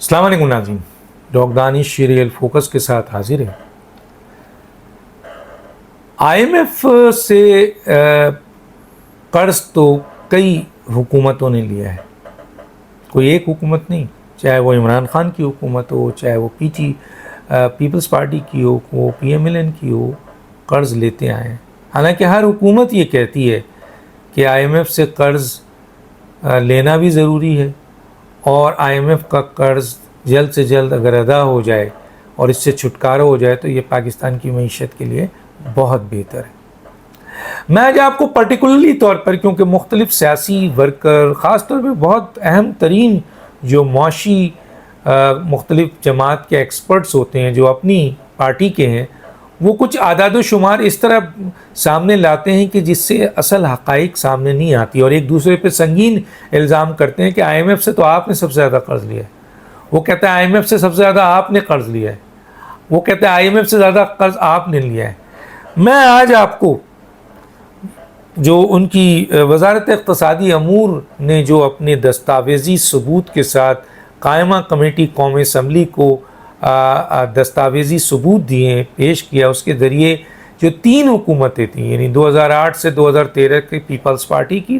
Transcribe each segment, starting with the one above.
السلام علیکم ناظرین، ڈاکٹر دانش ریئل فوکس کے ساتھ حاضر ہے۔ آئی ایم ایف سے قرض تو کئی حکومتوں نے لیا ہے، کوئی ایک حکومت نہیں، چاہے وہ عمران خان کی حکومت ہو، چاہے وہ پیپلز پارٹی کی ہو، وہ پی ایم ایل این کی ہو، قرض لیتے آئے ہیں۔ حالانکہ ہر حکومت یہ کہتی ہے کہ آئی ایم ایف سے قرض لینا بھی ضروری ہے، اور آئی ایم ایف کا قرض جلد سے جلد اگر ادا ہو جائے اور اس سے چھٹکارا ہو جائے تو یہ پاکستان کی معیشت کے لیے بہت بہتر ہے۔ میں آج آپ کو پرٹیکولرلی طور پر، کیونکہ مختلف سیاسی ورکر، خاص طور پہ بہت اہم ترین جو معاشی مختلف جماعت کے ایکسپرٹس ہوتے ہیں جو اپنی پارٹی کے ہیں، وہ کچھ اعداد و شمار اس طرح سامنے لاتے ہیں کہ جس سے اصل حقائق سامنے نہیں آتی، اور ایک دوسرے پہ سنگین الزام کرتے ہیں کہ آئی ایم ایف سے تو آپ نے سب سے زیادہ قرض لیا ہے، وہ کہتا ہے آئی ایم ایف سے سب سے زیادہ آپ نے قرض لیا ہے، وہ کہتا ہے آئی ایم ایف سے زیادہ قرض آپ نے لیا ہے۔ میں آج آپ کو جو ان کی وزارت اقتصادی امور نے جو اپنے دستاویزی ثبوت کے ساتھ قائمہ کمیٹی قومی اسمبلی کو دستاویزی ثبوت دیے، پیش کیا، اس کے ذریعے جو تین حکومتیں تھیں، یعنی 2008 سے 2013 کی پیپلز پارٹی کی،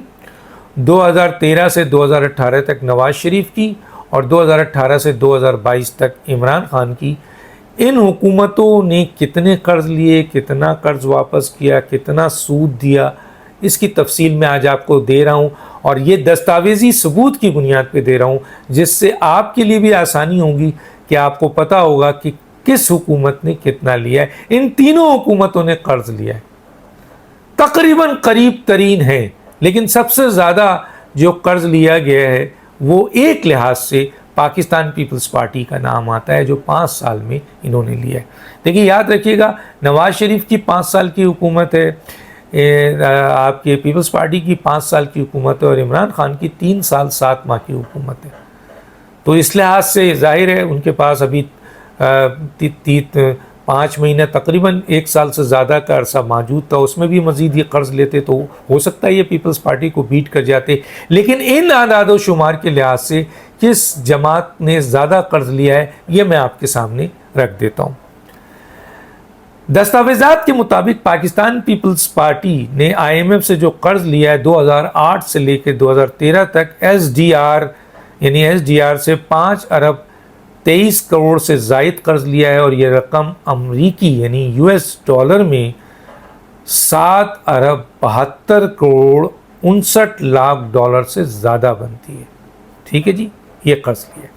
2013 سے 2018 تک نواز شریف کی، اور 2018 سے 2022 تک عمران خان کی، ان حکومتوں نے کتنے قرض لیے، کتنا قرض واپس کیا، کتنا سود دیا، اس کی تفصیل میں آج آپ کو دے رہا ہوں، اور یہ دستاویزی ثبوت کی بنیاد پہ دے رہا ہوں، جس سے آپ کے لیے بھی آسانی ہوگی کہ آپ کو پتہ ہوگا کہ کس حکومت نے کتنا لیا ہے۔ ان تینوں حکومتوں نے قرض لیا ہے، تقریباً قریب ترین ہے، لیکن سب سے زیادہ جو قرض لیا گیا ہے وہ ایک لحاظ سے پاکستان پیپلز پارٹی کا نام آتا ہے، جو 5 سال میں انہوں نے لیا ہے۔ دیکھیے، یاد رکھیے گا، نواز شریف کی 5 سال کی حکومت ہے، آپ کے پیپلز پارٹی کی 5 سال کی حکومت ہے، اور عمران خان کی 3 سال 7 ماہ کی حکومت ہے۔ تو اس لحاظ سے ظاہر ہے ان کے پاس ابھی 5 مہینہ، تقریباً 1 سال سے زیادہ کا عرصہ موجود تھا، اس میں بھی مزید یہ قرض لیتے تو ہو سکتا ہے یہ پیپلز پارٹی کو بیٹ کر جاتے۔ لیکن ان اعداد و شمار کے لحاظ سے کس جماعت نے زیادہ قرض لیا ہے یہ میں آپ کے سامنے رکھ دیتا ہوں۔ دستاویزات کے مطابق پاکستان پیپلز پارٹی نے آئی ایم ایف سے جو قرض لیا ہے 2008 سے لے کے 2013 تک، ایس ڈی آر سے 5 ارب 23 کروڑ سے زائد قرض لیا ہے، اور یہ رقم امریکی یعنی یو ایس ڈالر میں 7 ارب 72 کروڑ 59 لاکھ ڈالر سے زیادہ بنتی ہے۔ ٹھیک ہے جی، یہ قرض لیا ہے۔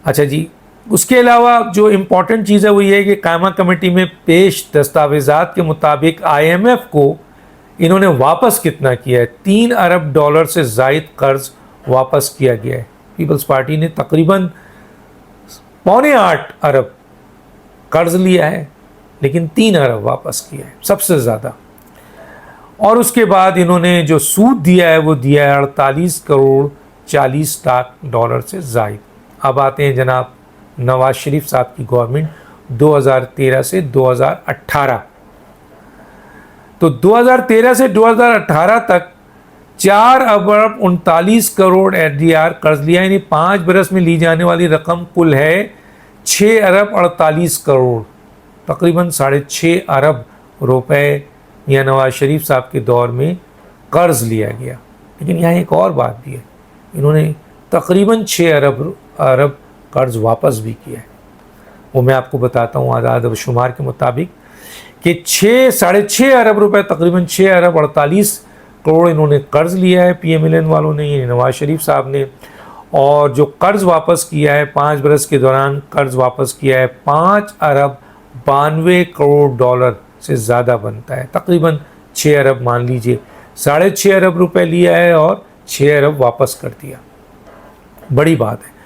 اچھا جی، اس کے علاوہ جو امپورٹنٹ چیز ہے وہ یہ ہے کہ قائمہ کمیٹی میں پیش دستاویزات کے مطابق آئی ایم ایف کو انہوں نے واپس کتنا کیا ہے، 3 ارب ڈالر سے زائد قرض واپس کیا گیا ہے۔ پیپلز پارٹی نے تقریباً 7.25 ارب قرض لیا ہے، لیکن 3 ارب واپس کیا ہے، سب سے زیادہ۔ اور اس کے بعد انہوں نے جو سود دیا ہے وہ دیا ہے 48 کروڑ 40 لاکھ ڈالر سے زائد۔ اب آتے ہیں جناب نواز شریف صاحب کی گورنمنٹ 2013 سے 2018، تو 2013 سے 2018 تک 4 ارب 39 کروڑ ایس ڈی آر قرض لیا، یعنی 5 برس میں لی جانے والی رقم کل ہے 6 ارب 48 کروڑ، تقریباً 6.5 ارب روپے یا نواز شریف صاحب کے دور میں قرض لیا گیا۔ لیکن یہاں ایک اور بات بھی ہے، انہوں نے تقریباً 6 ارب قرض واپس بھی کیا ہے، وہ میں آپ کو بتاتا ہوں اعداد و شمار کے مطابق کہ 6.5 ارب روپے، تقریباً 6 ارب 48 کروڑ انہوں نے قرض لیا ہے پی ایم ایل این والوں نے، یعنی نواز شریف صاحب نے، اور جو قرض واپس کیا ہے 5 برس کے دوران قرض واپس کیا ہے 5 ارب 92 کروڑ ڈالر سے زیادہ بنتا ہے، تقریباً 6 ارب مان لیجئے، 6.5 ارب روپے لیا ہے اور 6 ارب واپس کر دیا۔ بڑی بات ہے۔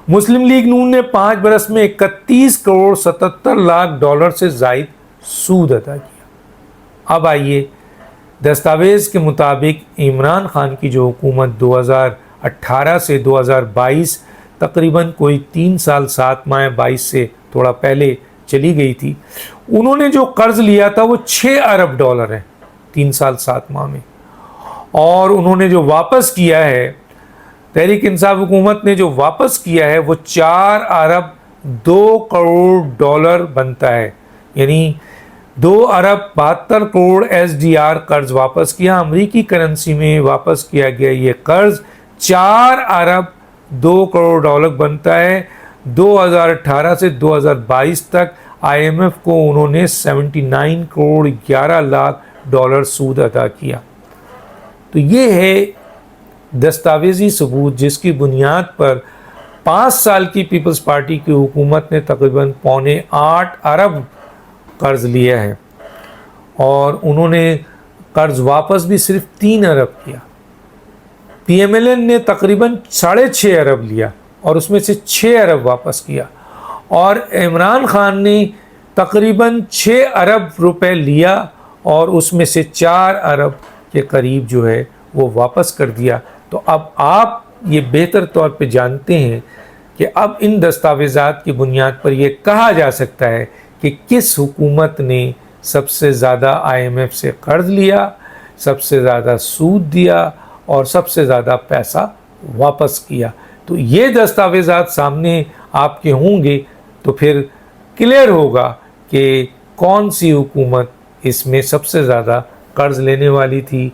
مسلم لیگ نون نے 5 برس میں 31 کروڑ 77 لاکھ ڈالر سے زائد سود ادا کیا۔ اب آئیے، دستاویز کے مطابق عمران خان کی جو حکومت 2018 سے 2022 تقریباً کوئی 3 سال 7 ماہ، 22 سے تھوڑا پہلے چلی گئی تھی، انہوں نے جو قرض لیا تھا وہ 6 ارب ڈالر ہے 3 سال 7 ماہ میں، اور انہوں نے جو واپس کیا ہے تحریک انصاف حکومت نے جو واپس کیا ہے وہ 4 ارب 2 کروڑ ڈالر بنتا ہے، یعنی 2 ارب 72 کروڑ SDR قرض واپس کیا۔ امریکی کرنسی میں واپس کیا گیا یہ قرض 4 ارب 2 کروڑ ڈالر بنتا ہے۔ 2018 سے 2022 تک IMF کو انہوں نے 79 کروڑ 11 لاکھ ڈالر سود ادا کیا۔ تو یہ ہے دستاویزی ثبوت جس کی بنیاد پر 5 سال کی پیپلز پارٹی کی حکومت نے تقریباً 7.25 ارب قرض لیا ہے، اور انہوں نے قرض واپس بھی صرف 3 ارب کیا۔ PMLN نے تقریباً 6.5 ارب لیا اور اس میں سے 6 ارب واپس کیا، اور عمران خان نے تقریباً 6 ارب روپے لیا اور اس میں سے 4 ارب کے قریب جو ہے وہ واپس کر دیا۔ تو اب آپ یہ بہتر طور پہ جانتے ہیں کہ اب ان دستاویزات کی بنیاد پر یہ کہا جا سکتا ہے کہ کس حکومت نے سب سے زیادہ IMF سے قرض لیا، سب سے زیادہ سود دیا اور سب سے زیادہ پیسہ واپس کیا۔ تو یہ دستاویزات سامنے آپ کے ہوں گے تو پھر کلیئر ہوگا کہ کون سی حکومت اس میں سب سے زیادہ قرض لینے والی تھی،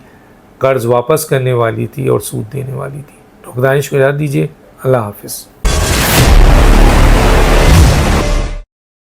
قرض واپس کرنے والی تھی اور سود دینے والی تھی۔ ڈاکٹر دانش کو اجازت دیجیے، اللہ حافظ۔